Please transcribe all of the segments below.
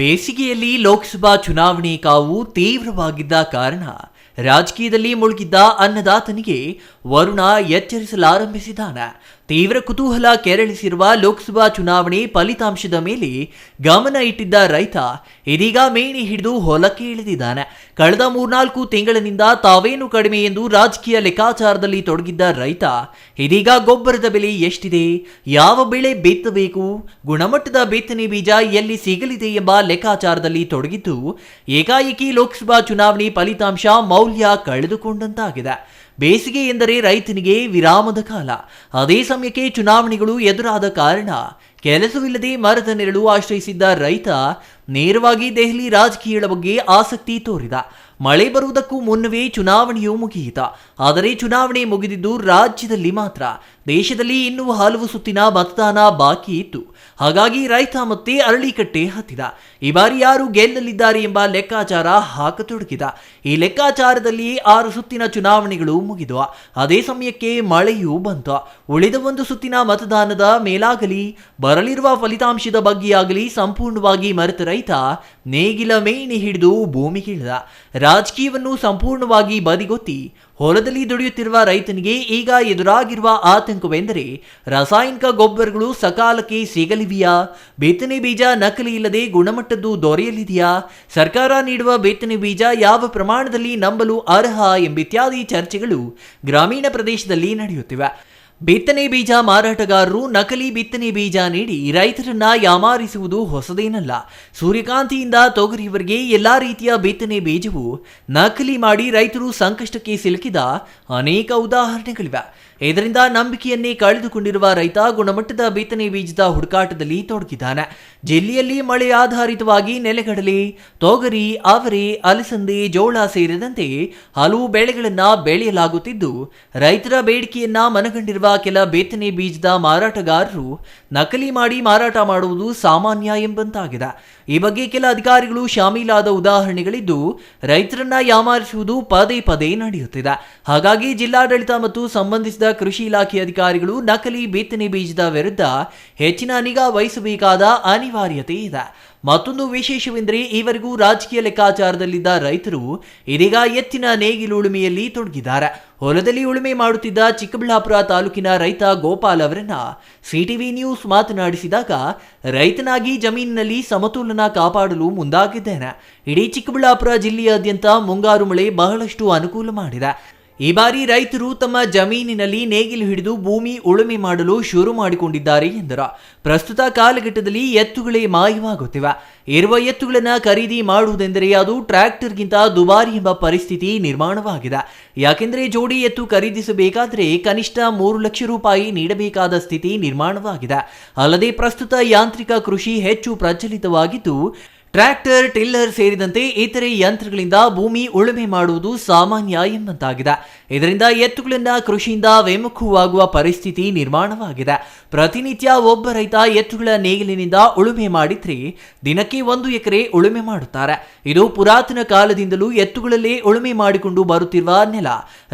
ಬೇಸಿಗೆಯಲ್ಲಿ ಲೋಕಸಭಾ ಚುನಾವಣೆ ಕಾವು ತೀವ್ರವಾಗಿದ್ದ ಕಾರಣ ರಾಜಕೀಯದಲ್ಲಿ ಮುಳುಗಿದ್ದ ಅನ್ನದಾತನಿಗೆ ವರುಣ ಎಚ್ಚರಿಸಲಾರಂಭಿಸಿದ್ದಾನೆ. ತೀವ್ರ ಕುತೂಹಲ ಕೆರಳಿಸಿರುವ ಲೋಕಸಭಾ ಚುನಾವಣೆ ಫಲಿತಾಂಶದ ಮೇಲೆ ಗಮನ ಇಟ್ಟಿದ್ದ ರೈತ ಇದೀಗ ಮೇಣಿ ಹಿಡಿದು ಹೊಲಕ್ಕೆ ಇಳಿದಿದ್ದಾನೆ. ಕಳೆದ 3-4 ತಿಂಗಳಿನಿಂದ ತಾವೇನು ಕಡಿಮೆ ಎಂದು ರಾಜಕೀಯ ಲೆಕ್ಕಾಚಾರದಲ್ಲಿ ತೊಡಗಿದ್ದ ರೈತ ಇದೀಗ ಗೊಬ್ಬರದ ಬೆಲೆ ಎಷ್ಟಿದೆ, ಯಾವ ಬೆಳೆ ಬಿತ್ತಬೇಕು, ಗುಣಮಟ್ಟದ ಬಿತ್ತನೆ ಬೀಜ ಎಲ್ಲಿ ಸಿಗಲಿದೆ ಎಂಬ ಲೆಕ್ಕಾಚಾರದಲ್ಲಿ ತೊಡಗಿದ್ದು ಏಕಾಏಕಿ ಲೋಕಸಭಾ ಚುನಾವಣೆ ಫಲಿತಾಂಶ ಮೌಲ್ಯ ಕಳೆದುಕೊಂಡಂತಾಗಿದೆ. ಬೇಸಿಗೆ ಎಂದರೆ ರೈತನಿಗೆ ವಿರಾಮದ ಕಾಲ. ಅದೇ ಸಮಯಕ್ಕೆ ಚುನಾವಣೆಗಳು ಎದುರಾದ ಕಾರಣ ಕೆಲಸವಿಲ್ಲದೆ ಮರದ ನೆರಳು ಆಶ್ರಯಿಸಿದ್ದ ರೈತ ನೇರವಾಗಿ ದೆಹಲಿ ರಾಜಕೀಯದ ಬಗ್ಗೆ ಆಸಕ್ತಿ ತೋರಿದ. ಮಳೆ ಬರುವುದಕ್ಕೂ ಮುನ್ನವೇ ಚುನಾವಣೆಯು ಮುಗಿಯಿತ. ಆದರೆ ಚುನಾವಣೆ ಮುಗಿದಿದ್ದು ರಾಜ್ಯದಲ್ಲಿ ಮಾತ್ರ. ದೇಶದಲ್ಲಿ ಇನ್ನೂ ಹಲವು ಸುತ್ತಿನ ಮತದಾನ ಬಾಕಿ ಇತ್ತು. ಹಾಗಾಗಿ ರೈತ ಮತ್ತೆ ಅರಳಿಕಟ್ಟೆ ಹತ್ತಿದ. ಈ ಬಾರಿ ಯಾರು ಗೆಲ್ಲಲಿದ್ದಾರೆ ಎಂಬ ಲೆಕ್ಕಾಚಾರ ಹಾಕತೊಡಗಿದ. ಈ ಲೆಕ್ಕಾಚಾರದಲ್ಲಿ 6 ಸುತ್ತಿನ ಚುನಾವಣೆಗಳು ಮುಗಿದವು. ಅದೇ ಸಮಯಕ್ಕೆ ಮಳೆಯೂ ಬಂತು. ಉಳಿದ ಒಂದು ಸುತ್ತಿನ ಮತದಾನದ ಮೇಲಾಗಲಿ ಬರಲಿರುವ ಫಲಿತಾಂಶದ ಬಗ್ಗೆಯಾಗಲಿ ಸಂಪೂರ್ಣವಾಗಿ ಮರೆತ ರೈತ ನೇಗಿಲ ಮೇಣಿ ಹಿಡಿದು ಭೂಮಿಗಿಳಿದ. ರಾಜಕೀಯವನ್ನು ಸಂಪೂರ್ಣವಾಗಿ ಬದಿಗೊತ್ತಿ ಹೊಲದಲ್ಲಿ ದುಡಿಯುತ್ತಿರುವ ರೈತನಿಗೆ ಈಗ ಎದುರಾಗಿರುವ ಆತಂಕವೆಂದರೆ ರಾಸಾಯನಿಕ ಗೊಬ್ಬರಗಳು ಸಕಾಲಕ್ಕೆ ಸಿಗಲಿವೆಯಾ, ಬಿತ್ತನೆ ಬೀಜ ನಕಲಿ ಇಲ್ಲದೆ ಗುಣಮಟ್ಟದ್ದು ದೊರೆಯಲಿದೆಯಾ, ಸರ್ಕಾರ ನೀಡುವ ಬಿತ್ತನೆ ಬೀಜ ಯಾವ ಪ್ರಮಾಣದಲ್ಲಿ ನಂಬಲು ಅರ್ಹ ಎಂಬಿತ್ಯಾದಿ ಚರ್ಚೆಗಳು ಗ್ರಾಮೀಣ ಪ್ರದೇಶದಲ್ಲಿ ನಡೆಯುತ್ತಿವೆ. ಬಿತ್ತನೆ ಬೀಜ ಮಾರಾಟಗಾರರು ನಕಲಿ ಬಿತ್ತನೆ ಬೀಜ ನೀಡಿ ರೈತರನ್ನ ಯಾಮಾರಿಸುವುದು ಹೊಸದೇನಲ್ಲ. ಸೂರ್ಯಕಾಂತಿಯಿಂದ ತೊಗರಿಯವರೆಗೆ ಎಲ್ಲಾ ರೀತಿಯ ಬಿತ್ತನೆ ಬೀಜವು ನಕಲಿ ಮಾಡಿ ರೈತರು ಸಂಕಷ್ಟಕ್ಕೆ ಸಿಲುಕಿದ ಅನೇಕ ಉದಾಹರಣೆಗಳಿವೆ. ಇದರಿಂದ ನಂಬಿಕೆಯನ್ನೇ ಕಳೆದುಕೊಂಡಿರುವ ರೈತ ಗುಣಮಟ್ಟದ ಬಿತ್ತನೆ ಬೀಜದ ಹುಡುಕಾಟದಲ್ಲಿ ತೊಡಗಿದ್ದಾನೆ. ಜಿಲ್ಲೆಯಲ್ಲಿ ಮಳೆ ಆಧಾರಿತವಾಗಿ ನೆಲಗಡಲೆ, ತೊಗರಿ, ಅವರೆ, ಅಲಸಂದೆ, ಜೋಳ ಸೇರಿದಂತೆ ಹಲವು ಬೆಳೆಗಳನ್ನು ಬೆಳೆಯಲಾಗುತ್ತಿದ್ದು ರೈತರ ಬೇಡಿಕೆಯನ್ನ ಮನಗಂಡಿರುವ ಕೆಲ ಬಿತ್ತನೆ ಬೀಜದ ಮಾರಾಟಗಾರರು ನಕಲಿ ಮಾಡಿ ಮಾರಾಟ ಮಾಡುವುದು ಸಾಮಾನ್ಯ ಎಂಬಂತಾಗಿದೆ. ಈ ಬಗ್ಗೆ ಕೆಲ ಅಧಿಕಾರಿಗಳು ಶಾಮೀಲಾದ ಉದಾಹರಣೆಗಳಿದ್ದು ರೈತರನ್ನ ಯಾಮಾರಿಸುವುದು ಪದೇ ಪದೇ ನಡೆಯುತ್ತಿದೆ. ಹಾಗಾಗಿ ಜಿಲ್ಲಾಡಳಿತ ಮತ್ತು ಸಂಬಂಧಿಸಿದ ಕೃಷಿ ಇಲಾಖೆ ಅಧಿಕಾರಿಗಳು ನಕಲಿ ಬಿತ್ತನೆ ಬೀಜದ ವಿರುದ್ಧ ಹೆಚ್ಚಿನ ನಿಗಾ ವಹಿಸಬೇಕಾದ ಅನಿವಾರ್ಯತೆ ಇದೆ. ಮತ್ತೊಂದು ವಿಶೇಷವೆಂದರೆ ಈವರೆಗೂ ರಾಜಕೀಯ ಲೆಕ್ಕಾಚಾರದಲ್ಲಿದ್ದ ರೈತರು ಇದೀಗ ಎತ್ತಿನ ನೇಗಿಲು ಉಳುಮೆಯಲ್ಲಿ ತೊಡಗಿದ್ದಾರೆ. ಹೊಲದಲ್ಲಿ ಉಳುಮೆ ಮಾಡುತ್ತಿದ್ದ ಚಿಕ್ಕಬಳ್ಳಾಪುರ ತಾಲೂಕಿನ ರೈತ ಗೋಪಾಲ್ ಅವರನ್ನ ಸಿಟಿವಿ ನ್ಯೂಸ್ ಮಾತನಾಡಿಸಿದಾಗ, ರೈತನಾಗಿ ಜಮೀನಿನಲ್ಲಿ ಸಮತೋಲನ ಕಾಪಾಡಲು ಮುಂದಾಗಿದ್ದೇನೆ. ಇಡೀ ಚಿಕ್ಕಬಳ್ಳಾಪುರ ಜಿಲ್ಲೆಯಾದ್ಯಂತ ಮುಂಗಾರು ಮಳೆ ಬಹಳಷ್ಟು ಅನುಕೂಲ ಮಾಡಿದೆ. ಈ ಬಾರಿ ರೈತರು ತಮ್ಮ ಜಮೀನಿನಲ್ಲಿ ನೇಗಿಲು ಹಿಡಿದು ಭೂಮಿ ಉಳುಮೆ ಮಾಡಲು ಶುರು ಮಾಡಿಕೊಂಡಿದ್ದಾರೆ ಎಂದರು. ಪ್ರಸ್ತುತ ಕಾಲಘಟ್ಟದಲ್ಲಿ ಎತ್ತುಗಳೇ ಮಾಯವಾಗುತ್ತಿವೆ. ಇರುವ ಎತ್ತುಗಳನ್ನು ಖರೀದಿ ಮಾಡುವುದೆಂದರೆ ಅದು ಟ್ರ್ಯಾಕ್ಟರ್ಗಿಂತ ದುಬಾರಿ ಎಂಬ ಪರಿಸ್ಥಿತಿ ನಿರ್ಮಾಣವಾಗಿದೆ. ಯಾಕೆಂದರೆ ಜೋಡಿ ಎತ್ತು ಖರೀದಿಸಬೇಕಾದರೆ ಕನಿಷ್ಠ 3 ಲಕ್ಷ ರೂಪಾಯಿ ನೀಡಬೇಕಾದ ಸ್ಥಿತಿ ನಿರ್ಮಾಣವಾಗಿದೆ. ಅಲ್ಲದೆ ಪ್ರಸ್ತುತ ಯಾಂತ್ರಿಕ ಕೃಷಿ ಹೆಚ್ಚು ಪ್ರಚಲಿತವಾಗಿದ್ದು ಟ್ರ್ಯಾಕ್ಟರ್, ಟಿಲ್ಲರ್ ಸೇರಿದಂತೆ ಇತರೆ ಯಂತ್ರಗಳಿಂದ ಭೂಮಿ ಉಳುಮೆ ಮಾಡುವುದು ಸಾಮಾನ್ಯ ಎಂಬಂತಾಗಿದೆ. ಇದರಿಂದ ಎತ್ತುಗಳಿಂದ ಕೃಷಿಯಿಂದ ವಿಮುಖವಾಗುವ ಪರಿಸ್ಥಿತಿ ನಿರ್ಮಾಣವಾಗಿದೆ. ಪ್ರತಿನಿತ್ಯ ಒಬ್ಬ ರೈತ ಎತ್ತುಗಳ ನೇಗಿಲಿನಿಂದ ಉಳುಮೆ ಮಾಡಿದ್ರೆ ದಿನಕ್ಕೆ 1 ಎಕರೆ ಉಳುಮೆ ಮಾಡುತ್ತಾರೆ. ಇದು ಪುರಾತನ ಕಾಲದಿಂದಲೂ ಎತ್ತುಗಳಲ್ಲೇ ಉಳುಮೆ ಮಾಡಿಕೊಂಡು ಬರುತ್ತಿರುವ ನೆಲ.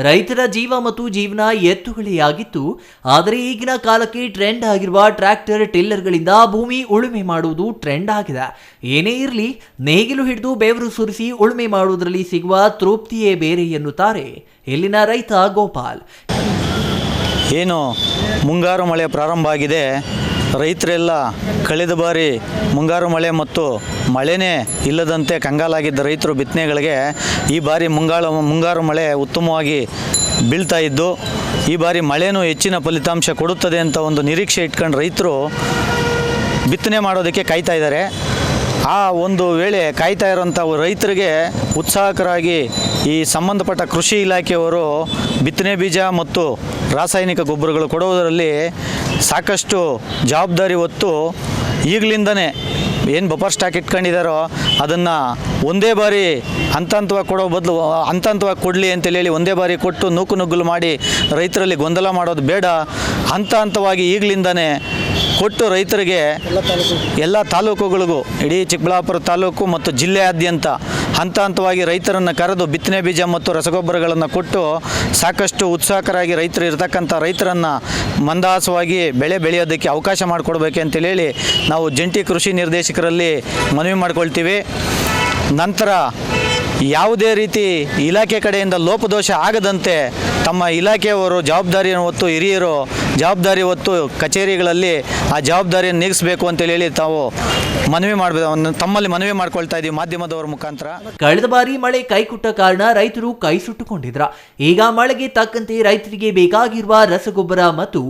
ರೈತರ ಜೀವ ಮತ್ತು ಜೀವನ ಎತ್ತುಗಳೇ ಆಗಿತ್ತು. ಆದರೆ ಈಗಿನ ಕಾಲಕ್ಕೆ ಟ್ರೆಂಡ್ ಆಗಿರುವ ಟ್ರ್ಯಾಕ್ಟರ್, ಟಿಲ್ಲರ್ಗಳಿಂದ ಭೂಮಿ ಉಳುಮೆ ಮಾಡುವುದು ಟ್ರೆಂಡ್ ಆಗಿದೆ. ಏನೇ ಇರಲಿ, ನೇಗಿಲು ಹಿಡಿದು ಬೆವರು ಸುರಿಸಿ ಉಳುಮೆ ಮಾಡುವುದರಲ್ಲಿ ಸಿಗುವ ತೃಪ್ತಿಯೇ ಬೇರೆ ಎನ್ನುತ್ತಾರೆ ಇಲ್ಲಿನ ರೈತ ಗೋಪಾಲ್. ಏನು ಮುಂಗಾರು ಮಳೆ ಪ್ರಾರಂಭ ಆಗಿದೆ. ರೈತರೆಲ್ಲ ಕಳೆದ ಬಾರಿ ಮುಂಗಾರು ಮಳೆ ಮತ್ತು ಮಳೆನೇ ಇಲ್ಲದಂತೆ ಕಂಗಾಲಾಗಿದ್ದ ರೈತರು ಬಿತ್ತನೆಗಳಿಗೆ ಈ ಬಾರಿ ಮುಂಗಾರು ಮಳೆ ಉತ್ತಮವಾಗಿ ಬೀಳ್ತಾ ಇದ್ದು ಈ ಬಾರಿ ಮಳೆನೂ ಹೆಚ್ಚಿನ ಫಲಿತಾಂಶ ಕೊಡುತ್ತದೆ ಅಂತ ಒಂದು ನಿರೀಕ್ಷೆ ಇಟ್ಕೊಂಡು ರೈತರು ಬಿತ್ತನೆ ಮಾಡೋದಕ್ಕೆ ಕಾಯ್ತಾ ಇದ್ದಾರೆ. ಆ ಒಂದು ವೇಳೆ ಕಾಯ್ತಾ ಇರೋಂಥ ರೈತರಿಗೆ ಉತ್ಸಾಹಕರಾಗಿ ಈ ಸಂಬಂಧಪಟ್ಟ ಕೃಷಿ ಇಲಾಖೆಯವರು ಬಿತ್ತನೆ ಬೀಜ ಮತ್ತು ರಾಸಾಯನಿಕ ಗೊಬ್ಬರಗಳು ಕೊಡುವುದರಲ್ಲಿ ಸಾಕಷ್ಟು ಜವಾಬ್ದಾರಿ ಹೊತ್ತು ಈಗಲಿಂದನೇ ಏನು ಬಫರ್ ಸ್ಟಾಕ್ ಇಟ್ಕೊಂಡಿದ್ದಾರೋ ಅದನ್ನು ಒಂದೇ ಬಾರಿ ಹಂತವಾಗಿ ಕೊಡೋ ಬದಲು ಹಂತವಾಗಿ ಕೊಡಲಿ ಅಂತೇಳಿ ಒಂದೇ ಬಾರಿ ಕೊಟ್ಟು ನೂಕುನುಗ್ಗಲು ಮಾಡಿ ರೈತರಲ್ಲಿ ಗೊಂದಲ ಮಾಡೋದು ಬೇಡ. ಹಂತವಾಗಿ ಈಗಲಿಂದನೇ ಕೊಟ್ಟು ರೈತರಿಗೆ ಎಲ್ಲ ತಾಲೂಕುಗಳಿಗೂ, ಇಡೀ ಚಿಕ್ಕಬಳ್ಳಾಪುರ ತಾಲೂಕು ಮತ್ತು ಜಿಲ್ಲೆಯಾದ್ಯಂತ ಹಂತ ಹಂತವಾಗಿ ರೈತರನ್ನು ಕರೆದು ಬಿತ್ತನೆ ಬೀಜ ಮತ್ತು ರಸಗೊಬ್ಬರಗಳನ್ನು ಕೊಟ್ಟು ಸಾಕಷ್ಟು ಉತ್ಸಾಹಕರಾಗಿ ರೈತರು ಇರತಕ್ಕಂಥ ರೈತರನ್ನು ಮಂದಹಾಸವಾಗಿ ಬೆಳೆ ಬೆಳೆಯೋದಕ್ಕೆ ಅವಕಾಶ ಮಾಡಿಕೊಡ್ಬೇಕು ಅಂತೇಳಿ ಹೇಳಿ ನಾವು ಜಂಟಿ ಕೃಷಿ ನಿರ್ದೇಶಕರಲ್ಲಿ ಮನವಿ ಮಾಡ್ಕೊಳ್ತೀವಿ. ನಂತರ ಯಾವುದೇ ರೀತಿ ಇಲಾಖೆ ಕಡೆಯಿಂದ ಲೋಪದೋಷ ಆಗದಂತೆ ತಮ್ಮ ಇಲಾಖೆಯವರು ಜವಾಬ್ದಾರಿಯನ್ನು ಹೊತ್ತು ಹಿರಿಯರು ಜವಾಬ್ದಾರಿ ಹೊತ್ತು ಕಚೇರಿಗಳಲ್ಲಿ ಆ ಜವಾಬ್ದಾರಿಯನ್ನು ನೀಗಿಸಬೇಕು ಅಂತೇಳಿ ಹೇಳಿ ತಾವು ತಮ್ಮಲ್ಲಿ ಮನವಿ ಮಾಡ್ಕೊಳ್ತಾ ಇದ್ದೀವಿ ಮಾಧ್ಯಮದವರ ಮುಖಾಂತರ. ಕಳೆದ ಬಾರಿ ಮಳೆ ಕೈಕೊಟ್ಟ ಕಾರಣ ರೈತರು ಕೈ ಸುಟ್ಟುಕೊಂಡಿದ್ರ. ಈಗ ಮಳೆಗೆ ತಕ್ಕಂತೆ ರೈತರಿಗೆ ಬೇಕಾಗಿರುವ ರಸಗೊಬ್ಬರ ಮತ್ತು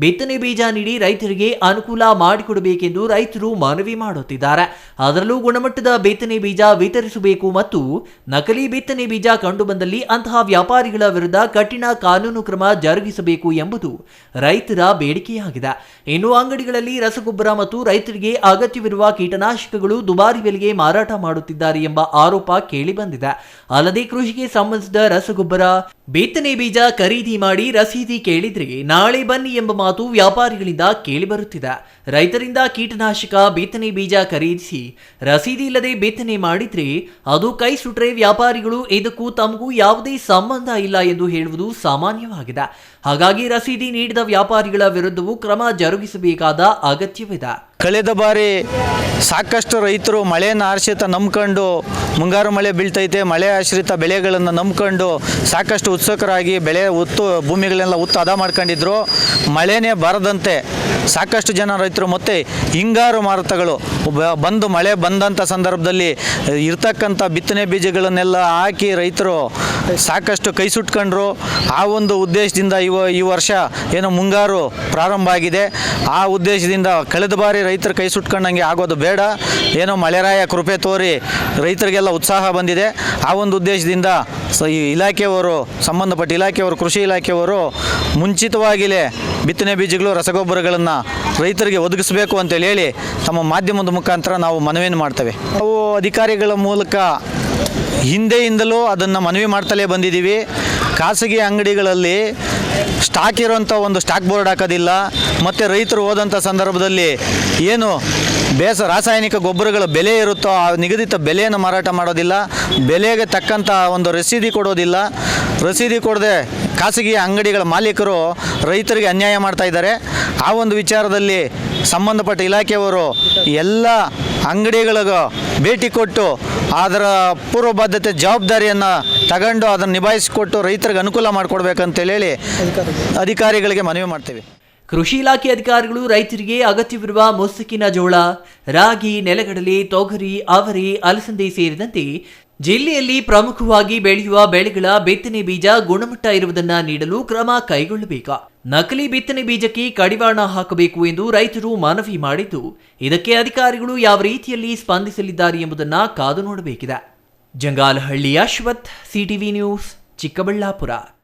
ಬಿತ್ತನೆ ಬೀಜ ನೀಡಿ ರೈತರಿಗೆ ಅನುಕೂಲ ಮಾಡಿಕೊಡಬೇಕೆಂದು ರೈತರು ಮನವಿ ಮಾಡುತ್ತಿದ್ದಾರೆ. ಅದರಲ್ಲೂ ಗುಣಮಟ್ಟದ ಬಿತ್ತನೆ ಬೀಜ ವಿತರಿಸಬೇಕು ಮತ್ತು ನಕಲಿ ಬಿತ್ತನೆ ಬೀಜ ಕಂಡುಬಂದಲ್ಲಿ ಅಂತಹ ವ್ಯಾಪಾರಿಗಳ ವಿರುದ್ಧ ಕಠಿಣ ಕಾನೂನು ಕ್ರಮ ಜರುಗಿಸಬೇಕು ಎಂಬುದು ರೈತರ ಬೇಡಿಕೆಯಾಗಿದೆ. ಇನ್ನು ಅಂಗಡಿಗಳಲ್ಲಿ ರಸಗೊಬ್ಬರ ಮತ್ತು ರೈತರಿಗೆ ಅಗತ್ಯವಿರುವ ಕೀಟನಾಶಕಗಳು ದುಬಾರಿ ಬೆಲೆಗೆ ಮಾರಾಟ ಮಾಡುತ್ತಿದ್ದಾರೆ ಎಂಬ ಆರೋಪ ಕೇಳಿಬಂದಿದೆ. ಅಲ್ಲದೆ ಕೃಷಿಗೆ ಸಂಬಂಧಿಸಿದ ರಸಗೊಬ್ಬರ ಬಿತ್ತನೆ ಬೀಜ ಖರೀದಿ ಮಾಡಿ ರಸೀದಿ ಕೇಳಿದ್ರೆ ನಾಳೆ ಬನ್ನಿ ಎಂಬ ಮಾತು ವ್ಯಾಪಾರಿಗಳಿಂದ ಕೇಳಿಬರುತ್ತಿದೆ. ರೈತರಿಂದ ಕೀಟನಾಶಕ ಬಿತ್ತನೆ ಬೀಜ ಖರೀದಿಸಿ ರಸೀದಿ ಇಲ್ಲದೆ ಬಿತ್ತನೆ ಮಾಡಿದ್ರೆ ಅದು ಕೈ ಸುಟ್ರೆ ವ್ಯಾಪಾರಿಗಳು ಇದಕ್ಕೂ ತಮಗೂ ಯಾವುದೇ ಸಂಬಂಧ ಇಲ್ಲ ಎಂದು ಹೇಳುವುದು ಸಾಮಾನ್ಯವಾಗಿದೆ. ಹಾಗಾಗಿ ರಸೀದಿ ನೀಡಿದ ವ್ಯಾಪಾರಿಗಳ ವಿರುದ್ಧವೂ ಕ್ರಮ ಜರುಗಿಸಬೇಕಾದ ಅಗತ್ಯವಿದೆ. ಕಳೆದ ಬಾರಿ ಸಾಕಷ್ಟು ರೈತರು ಮಳೆಯನ್ನು ಆಶ್ರಿತ ನಂಬ್ಕೊಂಡು ಮುಂಗಾರು ಮಳೆ ಬೀಳ್ತೈತೆ ಮಳೆ ಆಶ್ರಿತ ಬೆಳೆಗಳನ್ನು ನಂಬ್ಕೊಂಡು ಸಾಕಷ್ಟು ಉತ್ಸುಕರಾಗಿ ಬೆಳೆ ಭೂಮಿಗಳನ್ನೆಲ್ಲ ಹದ ಮಾಡ್ಕೊಂಡಿದ್ರು. ಮಳೆನೇ ಬರದಂತೆ ಸಾಕಷ್ಟು ಜನ ರೈತರು ಮತ್ತು ಹಿಂಗಾರು ಮಾರುತಗಳು ಮಳೆ ಬಂದಂಥ ಸಂದರ್ಭದಲ್ಲಿ ಇರ್ತಕ್ಕಂಥ ಬಿತ್ತನೆ ಬೀಜಗಳನ್ನೆಲ್ಲ ಹಾಕಿ ರೈತರು ಸಾಕಷ್ಟು ಕೈ ಸುಟ್ಕೊಂಡ್ರು. ಆ ಒಂದು ಉದ್ದೇಶದಿಂದ ಈ ವರ್ಷ ಏನೋ ಮುಂಗಾರು ಪ್ರಾರಂಭ ಆಗಿದೆ. ಆ ಉದ್ದೇಶದಿಂದ ಕಳೆದ ಬಾರಿ ರೈತರು ಕೈ ಸುಟ್ಕೊಂಡಂಗೆ ಆಗೋದು ಬೇಡ, ಏನೋ ಮಳೆರಾಯ ಕೃಪೆ ತೋರಿ ರೈತರಿಗೆಲ್ಲ ಉತ್ಸಾಹ ಬಂದಿದೆ. ಆ ಒಂದು ಉದ್ದೇಶದಿಂದ ಈ ಇಲಾಖೆಯವರು ಸಂಬಂಧಪಟ್ಟ ಇಲಾಖೆಯವರು ಕೃಷಿ ಇಲಾಖೆಯವರು ಮುಂಚಿತವಾಗಿಯೇ ಬಿತ್ತನೆ ಬೀಜಗಳು ರಸಗೊಬ್ಬರಗಳನ್ನು ರೈತರಿಗೆ ಒದಗಿಸಬೇಕು ಅಂತೇಳಿ ಹೇಳಿ ತಮ್ಮ ಮಾಧ್ಯಮದ ಮುಖಾಂತರ ನಾವು ಮನವಿಯನ್ನು ಮಾಡ್ತೇವೆ. ನಾವು ಅಧಿಕಾರಿಗಳ ಮೂಲಕ ಹಿಂದೆಯಿಂದಲೂ ಅದನ್ನು ಮನವಿ ಮಾಡ್ತಲೇ ಬಂದಿದ್ದೀವಿ. ಖಾಸಗಿ ಅಂಗಡಿಗಳಲ್ಲಿ ಸ್ಟಾಕ್ ಇರೋಂಥ ಒಂದು ಸ್ಟಾಕ್ ಬೋರ್ಡ್ ಹಾಕೋದಿಲ್ಲ ಮತ್ತು ರೈತರು ಹೋದಂಥ ಸಂದರ್ಭದಲ್ಲಿ ಏನು ರಾಸಾಯನಿಕ ಗೊಬ್ಬರಗಳ ಬೆಲೆ ಇರುತ್ತೋ ಆ ನಿಗದಿತ ಬೆಲೆಯನ್ನು ಮಾರಾಟ ಮಾಡೋದಿಲ್ಲ, ಬೆಲೆಗೆ ತಕ್ಕಂಥ ಒಂದು ರಸೀದಿ ಕೊಡೋದಿಲ್ಲ. ರಸೀದಿ ಕೊಡದೆ ಖಾಸಗಿ ಅಂಗಡಿಗಳ ಮಾಲೀಕರು ರೈತರಿಗೆ ಅನ್ಯಾಯ ಮಾಡ್ತಾ ಇದ್ದಾರೆ. ಆ ಒಂದು ವಿಚಾರದಲ್ಲಿ ಸಂಬಂಧಪಟ್ಟ ಇಲಾಖೆಯವರು ಎಲ್ಲ ಅಂಗಡಿಗಳಿಗೂ ಭೇಟಿ ಕೊಟ್ಟು ಅದರ ಪೂರ್ವಬದ್ಧತೆ ಜವಾಬ್ದಾರಿಯನ್ನು ತಗೊಂಡು ಅದನ್ನು ನಿಭಾಯಿಸಿಕೊಟ್ಟು ರೈತರಿಗೆ ಅನುಕೂಲ ಮಾಡಿಕೊಡ್ಬೇಕಂತೇಳಿ ಹೇಳಿ ಅಧಿಕಾರಿಗಳಿಗೆ ಮನವಿ ಮಾಡ್ತೇವೆ. ಕೃಷಿ ಇಲಾಖೆ ಅಧಿಕಾರಿಗಳು ರೈತರಿಗೆ ಅಗತ್ಯವಿರುವ ಮುಸುಕಿನ ಜೋಳ, ರಾಗಿ, ನೆಲಗಡಲೆ, ತೊಗರಿ, ಅವರೆ, ಅಲಸಂದೆ ಸೇರಿದಂತೆ ಜಿಲ್ಲೆಯಲ್ಲಿ ಪ್ರಮುಖವಾಗಿ ಬೆಳೆಯುವ ಬೆಳೆಗಳ ಬಿತ್ತನೆ ಬೀಜ ಗುಣಮಟ್ಟ ಇರುವುದನ್ನು ನೀಡಲು ಕ್ರಮ ಕೈಗೊಳ್ಳಬೇಕು. ನಕಲಿ ಬಿತ್ತನೆ ಬೀಜಕ್ಕೆ ಕಡಿವಾಣ ಹಾಕಬೇಕು ಎಂದು ರೈತರು ಮನವಿ ಮಾಡಿದ್ದು, ಇದಕ್ಕೆ ಅಧಿಕಾರಿಗಳು ಯಾವ ರೀತಿಯಲ್ಲಿ ಸ್ಪಂದಿಸಲಿದ್ದಾರೆ ಎಂಬುದನ್ನು ಕಾದು ನೋಡಬೇಕಿದೆ. Jangalahalli Ashwath, CTV news, Chikkaballapur.